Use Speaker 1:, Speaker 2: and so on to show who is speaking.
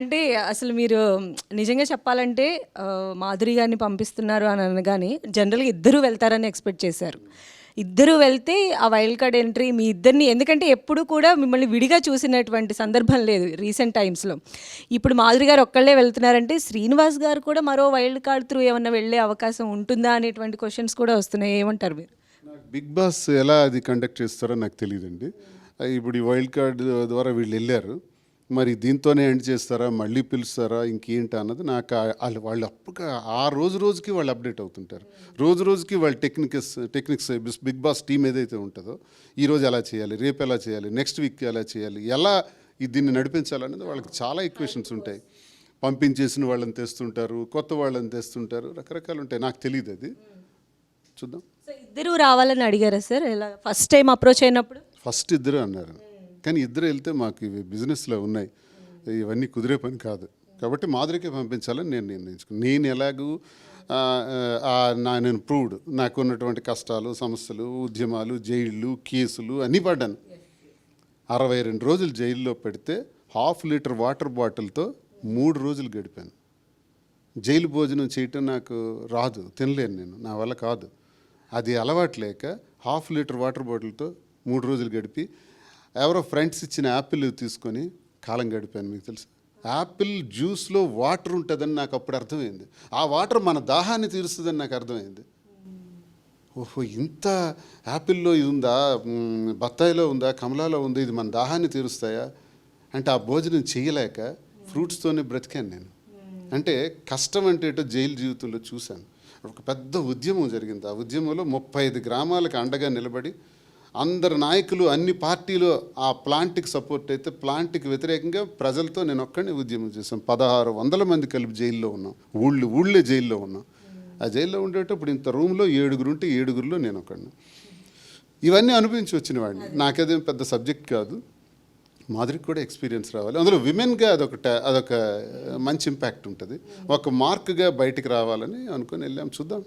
Speaker 1: అంటే అసలు మీరు నిజంగా చెప్పాలంటే మాధురి గారిని పంపిస్తున్నారు అని అనగానే జనరల్‌గా ఇద్దరు వెళ్తారని ఎక్స్‌పెక్ట్ చేశారు. ఇద్దరు వెళ్తే ఆ వైల్డ్ కార్డ్ ఎంట్రీ మీ ఇద్దరిని ఎందుకంటే ఎప్పుడు కూడా మిమ్మల్ని విడిగా చూసినటువంటి సందర్భం లేదు రీసెంట్ టైమ్స్‌లో. ఇప్పుడు మాధురి గారు ఒక్కళ్ళే వెళ్తున్నారంటే శ్రీనివాస్ గారు కూడా మరో వైల్డ్ కార్డ్ త్రూ ఏమన్నా వెళ్ళే అవకాశం ఉంటుందా అనేటువంటి క్వెషన్స్ కూడా వస్తున్నాయి. ఏమంటారు మీరు?
Speaker 2: నాకు బిగ్ బాస్ ఎలా అది కండక్ట్ చేస్తారో నాకు తెలియదండి. ఇప్పుడు ఈ వైల్డ్ కార్డ్ ద్వారా వీళ్ళు వెళ్ళారు. మరి దీంతోనే ఎండ్ చేస్తారా, మళ్ళీ పిలుస్తారా, ఇంకేంటి అన్నది నాకు వాళ్ళు అప్పుడు ఆ రోజు రోజుకి వాళ్ళు అప్డేట్ అవుతుంటారు. రోజు రోజుకి వాళ్ళ టెక్నిక్స్ బిగ్ బాస్ టీం ఏదైతే ఉంటుందో ఈరోజు ఎలా చేయాలి, రేపు ఎలా చేయాలి, నెక్స్ట్ వీక్ ఎలా చేయాలి, ఎలా దీన్ని నడిపించాలనేది వాళ్ళకి చాలా ఈక్వేషన్స్ ఉంటాయి. పంపించేసిన వాళ్ళని తెస్తుంటారు, కొత్త వాళ్ళని తెస్తుంటారు, రకరకాలు ఉంటాయి. నాకు తెలియదు అది. చూద్దాం.
Speaker 1: సో ఇద్దరు రావాలని అడిగారా సార్? ఎలా ఫస్ట్ టైం అప్రోచ్ అయినప్పుడు?
Speaker 2: ఫస్ట్ ఇద్దరు అన్నారు, కానీ ఇద్దరు వెళ్తే మాకు ఇవి బిజినెస్లో ఉన్నాయి, ఇవన్నీ కుదిరే పని కాదు. కాబట్టి మాధురికే పంపించాలని నేను నిర్ణయించుకున్నాను. నేను ఎలాగూ నేను ప్రూవ్డ్ నాకు ఉన్నటువంటి కష్టాలు, సమస్యలు, ఉద్యమాలు, జైళ్ళు, కేసులు అన్నీ పడ్డాను. 62 రోజులు జైల్లో పెడితే 1/2 లీటర్ వాటర్ బాటిల్తో 3 రోజులు గడిపాను. జైలు భోజనం చేయటం నాకు రాదు, తినలేను నేను, నా వల్ల కాదు. అది అలవాటు లేక 1/2 లీటర్ వాటర్ బాటిల్తో 3 రోజులు గడిపి ఎవరో ఫ్రెండ్స్ ఇచ్చిన యాపిల్ తీసుకొని కాలం గడిపాను. మీకు తెలుసు, యాపిల్ జ్యూస్లో వాటర్ ఉంటుందని నాకు అప్పుడు అర్థమైంది. ఆ వాటర్ మన దాహాన్ని తీరుస్తుందని నాకు అర్థమైంది. ఓహో, ఇంత యాపిల్లో ఇది ఉందా, బత్తాయిలో ఉందా, కమలాలో ఉందా, ఇది మన దాహాన్ని తీరుస్తాయా అంటే ఆ భోజనం చేయలేక ఫ్రూట్స్తోనే బ్రతికాను నేను. అంటే కష్టం అంటే ఏటో జైలు జీవితంలో చూశాను. ఒక పెద్ద ఉద్యమం జరిగింది. ఆ ఉద్యమంలో 35 గ్రామాలకు అండగా నిలబడి అందరు నాయకులు, అన్ని పార్టీలు ఆ ప్లాంట్కి సపోర్ట్ అయితే ప్లాంట్కి వ్యతిరేకంగా ప్రజలతో నేను ఒక్కడిని ఉద్యమం చేశాను. 1600 మంది కలిపి జైల్లో ఉన్నాం. ఊళ్ళే జైల్లో ఉన్నాం. ఆ జైల్లో ఉండేటప్పుడు ఇంత రూమ్లో 7 ఉంటే 7లో నేను ఒకడిని. ఇవన్నీ అనుభవించి వచ్చిన వాడిని. నాకేదేం పెద్ద సబ్జెక్ట్ కాదు. మాధురికి కూడా ఎక్స్పీరియన్స్ రావాలి. అందులో విమెన్గా అదొక మంచి ఇంపాక్ట్ ఉంటుంది. ఒక మార్క్గా బయటికి రావాలని అనుకుని వెళ్ళాం. చూద్దాం.